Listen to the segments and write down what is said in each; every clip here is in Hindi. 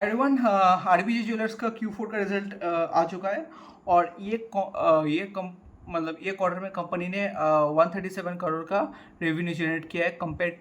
एवरीवन, आरबीजी ज्वेलर्स का Q4 का रिजल्ट आ चुका है। और ये क्वार्टर में कंपनी ने 137 करोड़ का रेवेन्यू जनरेट किया है compare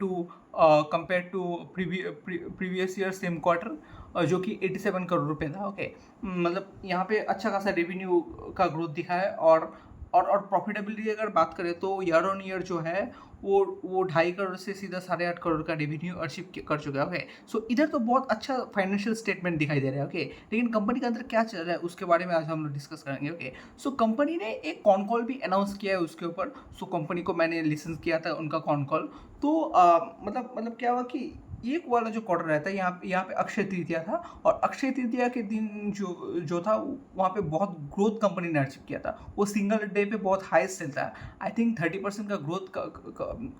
to previous year same quarter, जो कि 87 करोड़ रुपए था। ओके, मतलब यहाँ पे अच्छा खासा रेवेन्यू का ग्रोथ दिखा है। और प्रॉफिटेबिलिटी अगर बात करें तो ईयर ऑन ईयर जो है वो 2.5 करोड़ से सीधा 8.5 करोड़ का रेवेन्यू अचीव कर चुका है। ओके, सो इधर तो बहुत अच्छा फाइनेंशियल स्टेटमेंट दिखाई दे रहा है। ओके, लेकिन कंपनी के अंदर क्या चल रहा है उसके बारे में आज हम लोग डिस्कस करेंगे। ओके, सो कंपनी ने एक कॉन कॉल भी अनाउंस किया है उसके ऊपर। सो कंपनी को मैंने लिसन किया था उनका कॉन कॉल। तो मतलब क्या हुआ कि एक वाला जो क्वार्टर रहता है, यहाँ पे अक्षय तृतीया था। और अक्षय तृतीया के दिन जो जो था वहाँ पे बहुत ग्रोथ कंपनी ने अचीव किया था। वो सिंगल डे पे बहुत हाई सेल था। आई थिंक 30% का ग्रोथ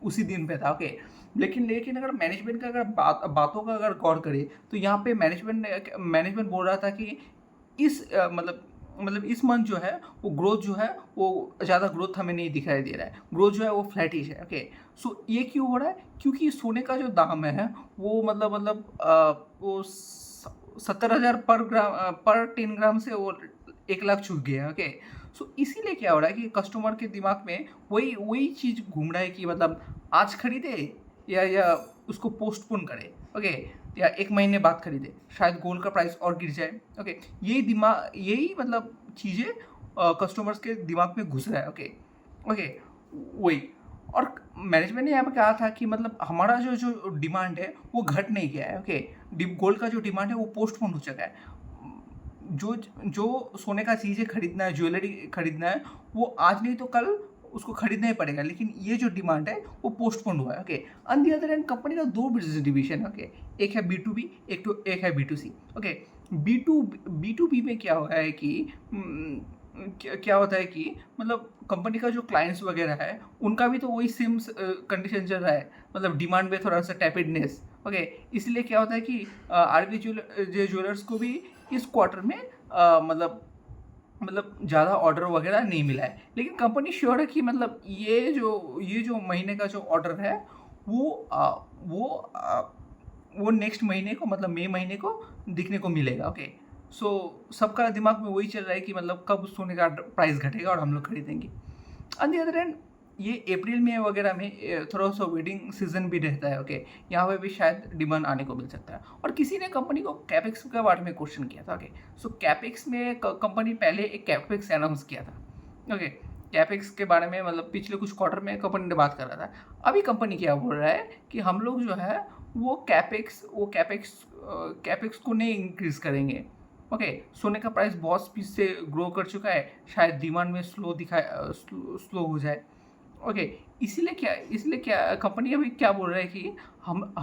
उसी दिन पे था। ओके, लेकिन अगर मैनेजमेंट का अगर बातों का अगर गौर करें तो यहाँ पे मैनेजमेंट बोल रहा था कि इस मतलब इस मंथ जो है वो ग्रोथ जो है वो ज़्यादा ग्रोथ हमें नहीं दिखाई दे रहा है। ग्रोथ जो है वो फ्लैटिश है। ओके, सो ये क्यों हो रहा है? क्योंकि सोने का जो दाम है वो वो 70,000 पर 10 ग्राम से वो 1 लाख छू गया है। ओके, सो इसीलिए क्या हो रहा है कि कस्टमर के दिमाग में वही वही चीज़ घूम रहा है कि मतलब आज खरीदे या उसको पोस्टपोन करे। ओके, या 1 महीने बाद खरीदे, शायद गोल्ड का प्राइस और गिर जाए। ओके, यही मतलब चीज़ें कस्टमर्स के दिमाग में घुस रहा है। ओके ओके, वही। और मैनेजमेंट ने यहाँ पे कहा था कि मतलब हमारा जो जो डिमांड है वो घट नहीं गया है। ओके, गोल्ड का जो डिमांड है वो पोस्टपोन हो चुका है। जो जो सोने का चीज़ें खरीदना है, ज्वेलरी खरीदना है, वो आज नहीं तो कल उसको खरीदना ही पड़ेगा। लेकिन ये जो डिमांड है वो पोस्टपोन हुआ है। Okay, on the other and company का दो बिजनेस डिवीजन है। ओके, एक है B2B, एक है B2C। ओके, B2B में क्या होता है कि क्या होता है कि मतलब कंपनी का जो क्लाइंट्स वगैरह है उनका भी तो वही सेम कंडीशन चल रहा है, मतलब डिमांड में थोड़ा सा टैपिडनेस। ओके, इसलिए क्या होता है कि आरबी ज्वेलर्स को भी इस क्वार्टर में मतलब ज़्यादा ऑर्डर वगैरह नहीं मिला है। लेकिन कंपनी श्योर है कि मतलब ये जो महीने का जो ऑर्डर है वो वो नेक्स्ट महीने को, मतलब मई महीने को दिखने को मिलेगा। ओके, सो सबका दिमाग में वही चल रहा है कि मतलब कब सोने का प्राइस घटेगा और हम लोग खरीदेंगे। ऑन दी अदर हैंड ये अप्रैल में वगैरह में थोड़ा सा वेडिंग सीजन भी रहता है। ओके, यहाँ पे भी शायद डिमांड आने को मिल सकता है। और किसी ने कंपनी को कैपेक्स के बारे में क्वेश्चन किया था। ओके, सो कैपेक्स में कंपनी पहले एक कैपेक्स अनाउंस किया था। ओके, कैपेक्स के बारे में मतलब पिछले कुछ क्वार्टर में कंपनी ने बात कर रहा था। अभी कंपनी क्या बोल रहा है कि हम लोग जो है वो कैपेक्स को नहीं इंक्रीज करेंगे। ओके, सोने का प्राइस बहुत स्पीड से ग्रो कर चुका है, शायद डिमांड में स्लो हो जाए। ओके, इसलिए क्या कंपनी अभी क्या बोल रहा है कि हम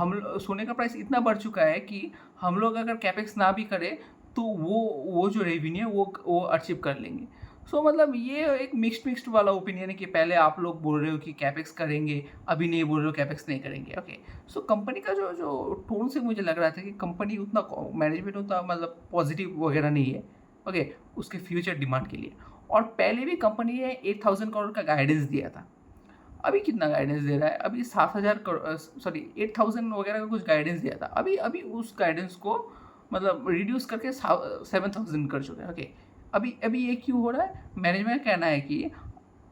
सोने का प्राइस इतना बढ़ चुका है कि हम लोग अगर कैपेक्स ना भी करें तो वो जो रेवेन्यू है वो अचीव कर लेंगे। सो मतलब ये एक मिक्स्ड वाला ओपिनियन है कि पहले आप लोग बोल रहे हो कि कैपेक्स करेंगे, अभी नहीं बोल रहे हो कैपेक्स नहीं करेंगे। ओके, सो कंपनी का जो जो टोन से मुझे लग रहा था कि कंपनी उतना मैनेजमेंट उतना मतलब पॉजिटिव वगैरह नहीं है। ओके, उसके फ्यूचर डिमांड के लिए। और पहले भी कंपनी ने 8,000 करोड़ का गाइडेंस दिया था। अभी कितना गाइडेंस दे रहा है? अभी 7,000 करोड़, सॉरी 8,000 वगैरह का कुछ गाइडेंस दिया था। अभी अभी उस गाइडेंस को मतलब रिड्यूस करके 7,000 कर चुके हैं। ओके, अभी अभी ये क्यों हो रहा है? मैनेजमेंट का कहना है कि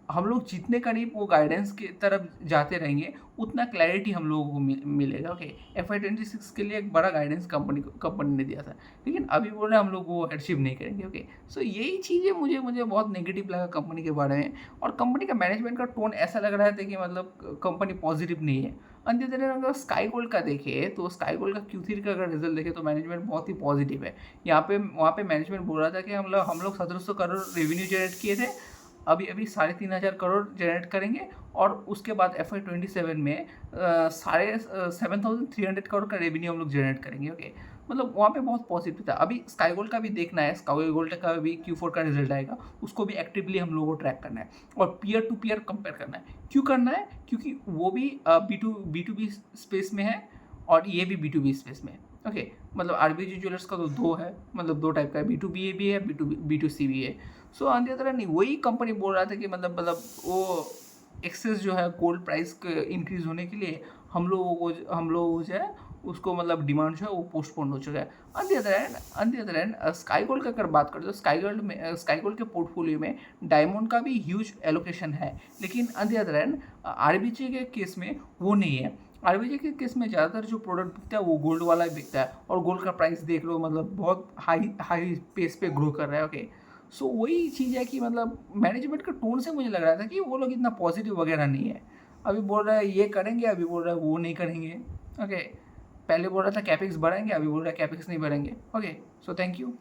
हम लोग जितने करीब वो गाइडेंस की तरफ जाते रहेंगे उतना क्लैरिटी हम लोगों को मिलेगा। ओके, FY 26 के लिए एक बड़ा गाइडेंस कंपनी ने दिया था, लेकिन अभी बोल रहे हैं हम लोग वो अचीव नहीं करेंगे। ओके, सो यही चीज़ें मुझे मुझे बहुत नेगेटिव लगा कंपनी के बारे में। और कंपनी का मैनेजमेंट का टोन ऐसा लग रहा था कि मतलब कंपनी पॉजिटिव नहीं है। अन्य तरह अगर स्काई गोल्ड का देखें तो स्काई गोल्ड का Q3 का अगर रिजल्ट देखें तो मैनेजमेंट बहुत ही पॉजिटिव है। वहाँ पे मैनेजमेंट बोल रहा था कि हम लोग 1,700 करोड़ रेवेन्यू जनरेट किए थे, अभी अभी 3,500 करोड़ जनरेट करेंगे। और उसके बाद FY 27 में 7,300 करोड़ का रेवेन्यू हम लोग जनरेट करेंगे। ओके, मतलब वहाँ पे बहुत पॉजिटिव था। अभी स्काई गोल्ड का भी देखना है, स्काई गोल्ड का भी Q4 का रिजल्ट आएगा, उसको भी एक्टिवली हम लोगों को ट्रैक करना है और पीयर टू पीयर कंपेयर करना है। क्यों करना है? क्योंकि वो भी B2B स्पेस में है और ये भी B2B स्पेस में है। ओके, मतलब आरबीजी ज्वेलर्स का तो दो है, मतलब दो टाइप का है, B2B भी है, B2C भी है। सो ऑन दी अदर नहीं, वही कंपनी बोल रहा था कि मतलब वो एक्सेस जो है गोल्ड प्राइस के इंक्रीज होने के लिए हम लोगों को जो है उसको मतलब डिमांड जो है वो पोस्टपोन हो चुका है। On the other hand sky gold का अगर बात करें तो स्काई गोल्ड के पोर्टफोलियो में डायमंड का भी ह्यूज एलोकेशन है, लेकिन on the other hand RBG के केस में वो नहीं है। आरबीजी के केस में ज़्यादातर जो प्रोडक्ट बिकता है वो गोल्ड वाला ही बिकता है, और गोल्ड का प्राइस देख लो मतलब बहुत हाई पेस पे ग्रो कर रहा है। ओके, सो वही चीज़ है कि मतलब मैनेजमेंट का टोन से मुझे लग रहा था कि वो लोग इतना पॉजिटिव वगैरह नहीं है। अभी बोल रहा है ये करेंगे, अभी बोल रहा है वो नहीं करेंगे। ओके, पहले बोल रहा था कैपेक्स बढ़ाएंगे, अभी बोल रहा है कैपेक्स नहीं बढ़ेंगे। Okay, so thank you.